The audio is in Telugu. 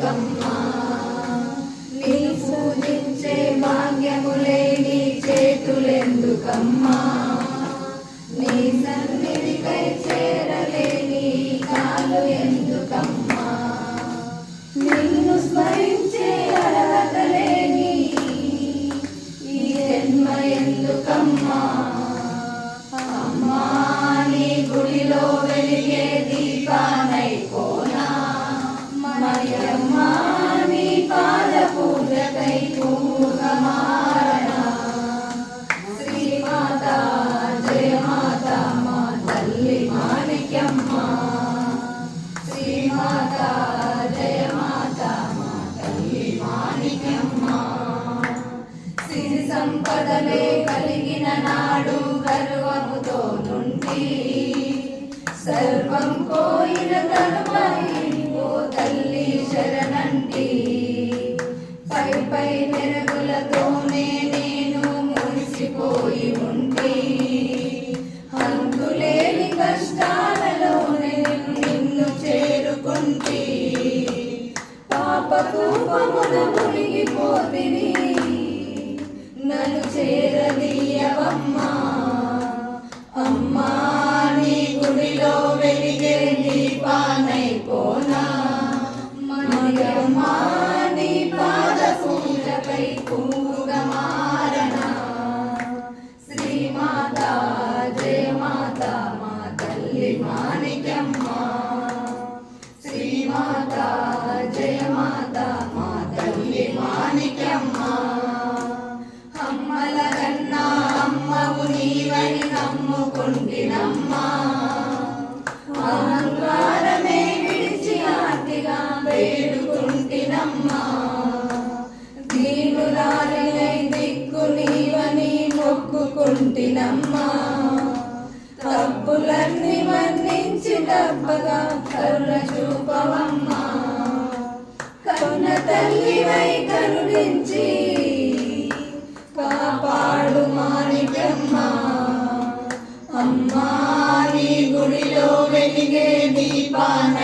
ఎందుకమ్మా నీ పూజించే భాగ్యములే నీ చేతులెందుకమ్మా నీ సన్నిధికై చేరలేని కాలు ఎందుకమ్మా నిన్ను స్మరించే అర్హత లేని ఈ జన్మ ఎందుకమ్మా అమ్మా నీ గుడిలో వెలిగే దీపానైపోనా మరియమ్మా నీ పాద పూజకై పూగా మారనా శ్రీమాత జయమాత మా తల్లి మాణిక్యమ్మ శ్రీమాత జయమాత మా తల్లి మాణిక్యమ్మ సిరి సంపదలే కలిగిన నాడు గర్వముతో నుండి సర్వం కోయిన తనుపై ఓ తల్లి శరణంటి పై పై మెరుగులతోనే నేను మురిసిపోయి ఉండి అంతులేని కష్టాలలోనే నిన్ను చేరుకుంటి పాపకూపమున మునిగిపోతిని నన్ను చేరదీయవమ్మా అమ్మా నీ గుడిలో వెలిగే దీపానైపోనా మరియమ్మా నీ పాద పూజకై పూగా మారనా శ్రీమాత జయమాత మా తల్లి మాణిక్యమ్మ శ్రీమాత జయమాత మా తల్లి మాణిక్యమ్మ అమ్మల కన్నా అమ్మవు నీవని నమ్ముకుంటినమ్మా అహంకారమే విడిచి ఆర్తిగా వేడుకుంటినమ్మా దీనురాలినై దిక్కు నీవని మొక్కుకుంటినమ్మా తప్పులన్నీ మన్నించి తప్పగా కరుణ చూపవమ్మా కన్న తల్లివై కరుణించి కాపాడు మాణిక్యమ్మ అమ్మా నీ గుడిలో వెలిగే దీపాన